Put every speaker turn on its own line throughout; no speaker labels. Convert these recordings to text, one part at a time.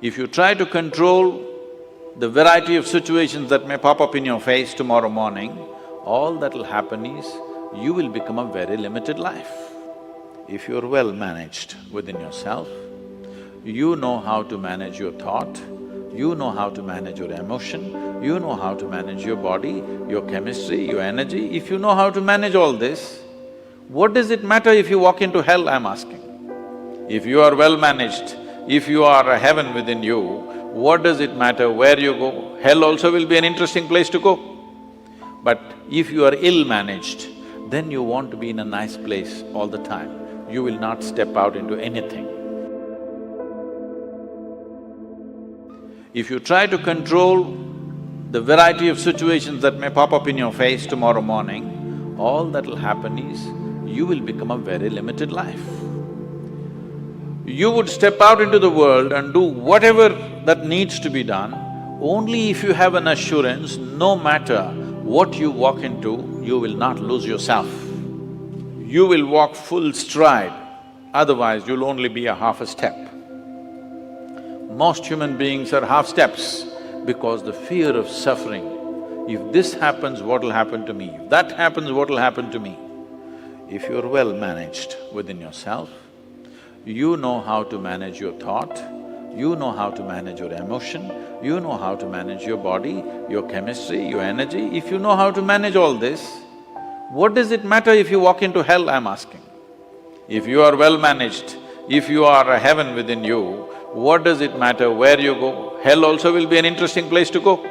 If you try to control the variety of situations that may pop up in your face tomorrow morning, all that'll happen is you will become a very limited life. If you're well managed within yourself, you know how to manage your thought, you know how to manage your emotion, you know how to manage your body, your chemistry, your energy. If you know how to manage all this, what does it matter if you walk into hell, I'm asking? If you are well managed, if you are a heaven within you, what does it matter where you go? Hell also will be an interesting place to go. But if you are ill-managed, then you want to be in a nice place all the time. You will not step out into anything. If you try to control the variety of situations that may pop up in your face tomorrow morning, all that'll happen is you will become a very limited life. You would step out into the world and do whatever that needs to be done only if you have an assurance, no matter what you walk into, you will not lose yourself. You will walk full stride, otherwise you'll only be a half a step. Most human beings are half steps because the fear of suffering. If this happens, what'll happen to me? If that happens, what'll happen to me? If you're well managed within yourself, you know how to manage your thought, you know how to manage your emotion, you know how to manage your body, your chemistry, your energy. If you know how to manage all this, what does it matter if you walk into hell, I'm asking? If you are well managed, if you are a heaven within you, what does it matter where you go? Hell also will be an interesting place to go.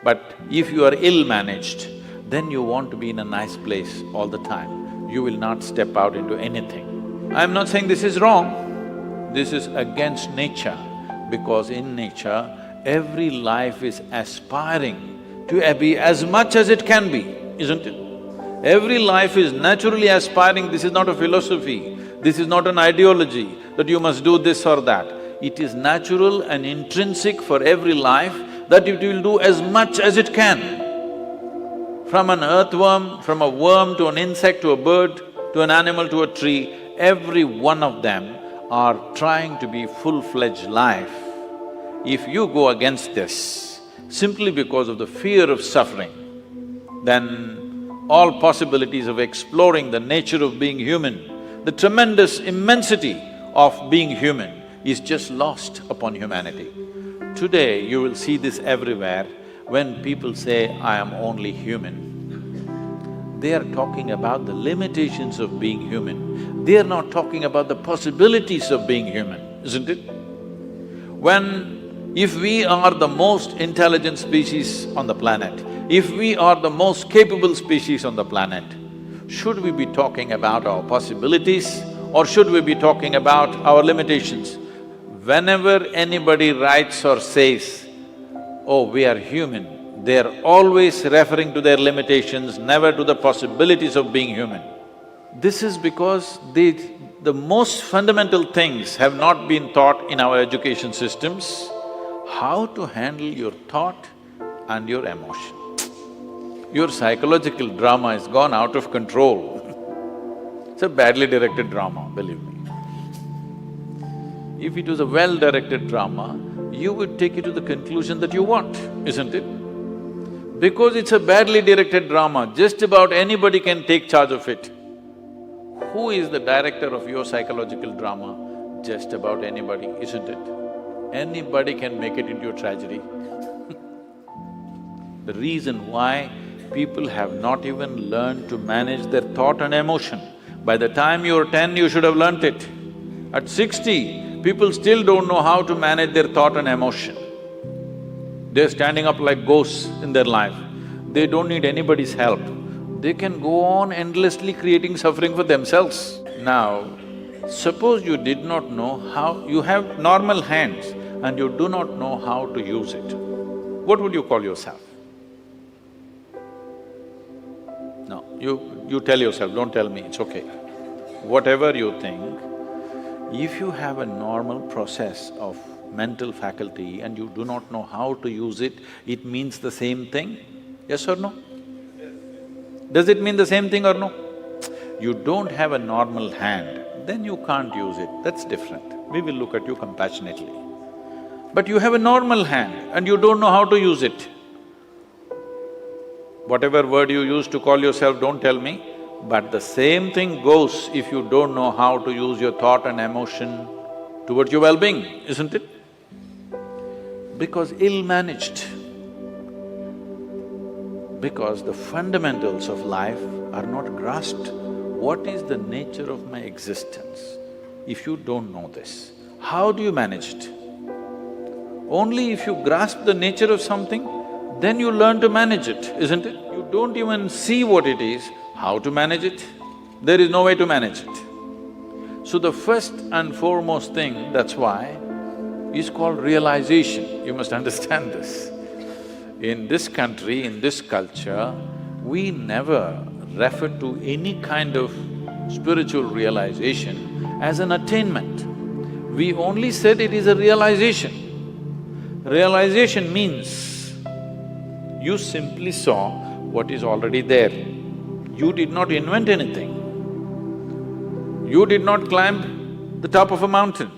But if you are ill-managed, then you want to be in a nice place all the time. You will not step out into anything. I'm not saying this is wrong, this is against nature, because in nature, every life is aspiring to be as much as it can be, isn't it? Every life is naturally aspiring. This is not a philosophy, this is not an ideology that you must do this or that. It is natural and intrinsic for every life that it will do as much as it can. From an earthworm, from a worm to an insect to a bird, to an animal to a tree, every one of them are trying to be full-fledged life. If you go against this simply because of the fear of suffering, then all possibilities of exploring the nature of being human, the tremendous immensity of being human is just lost upon humanity. Today, you will see this everywhere. When people say, I am only human, they are talking about the limitations of being human. They are not talking about the possibilities of being human, isn't it? If we are the most intelligent species on the planet, if we are the most capable species on the planet, should we be talking about our possibilities or should we be talking about our limitations? Whenever anybody writes or says, oh, we are human, they are always referring to their limitations, never to the possibilities of being human. This is because the most fundamental things have not been taught in our education systems, how to handle your thought and your emotion. Your psychological drama has gone out of control. It's a badly directed drama, believe me. If it was a well-directed drama, you would take it to the conclusion that you want, isn't it? Because it's a badly directed drama, just about anybody can take charge of it. Who is the director of your psychological drama? Just about anybody, isn't it? Anybody can make it into a tragedy. The reason why people have not even learned to manage their thought and emotion. By the time you're 10, you should have learnt it. At 60, people still don't know how to manage their thought and emotion. They're standing up like ghosts in their life. They don't need anybody's help. They can go on endlessly creating suffering for themselves. Now, suppose you did not know how… you have normal hands and you do not know how to use it. What would you call yourself? No, you tell yourself, don't tell me, it's okay. Whatever you think, if you have a normal process of mental faculty and you do not know how to use it, it means the same thing, yes or no? Does it mean the same thing or no? You don't have a normal hand, then you can't use it, that's different. We will look at you compassionately. But you have a normal hand and you don't know how to use it. Whatever word you use to call yourself, don't tell me, but the same thing goes if you don't know how to use your thought and emotion towards your well-being, isn't it? Because ill-managed. Because the fundamentals of life are not grasped. What is the nature of my existence? If you don't know this, how do you manage it? Only if you grasp the nature of something, then you learn to manage it, isn't it? You don't even see what it is, how to manage it? There is no way to manage it. So the first and foremost thing, that's why, is called realization. You must understand this. In this country, in this culture, we never refer to any kind of spiritual realization as an attainment. We only said it is a realization. Realization means you simply saw what is already there. You did not invent anything. You did not climb the top of a mountain.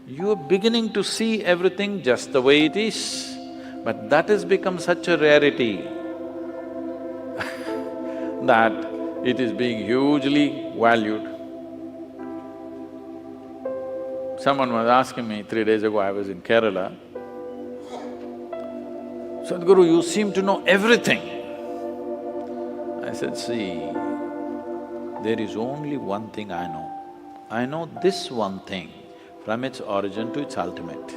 You are beginning to see everything just the way it is. But that has become such a rarity that it is being hugely valued. Someone was asking me 3 days ago, I was in Kerala, "Sadhguru, you seem to know everything." I said, "See, there is only one thing I know. I know this one thing from its origin to its ultimate."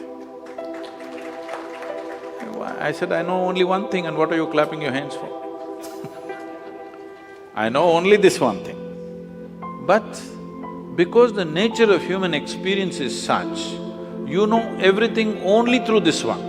I said, "I know only one thing, and what are you clapping your hands for?" I know only this one thing. But because the nature of human experience is such, you know everything only through this one.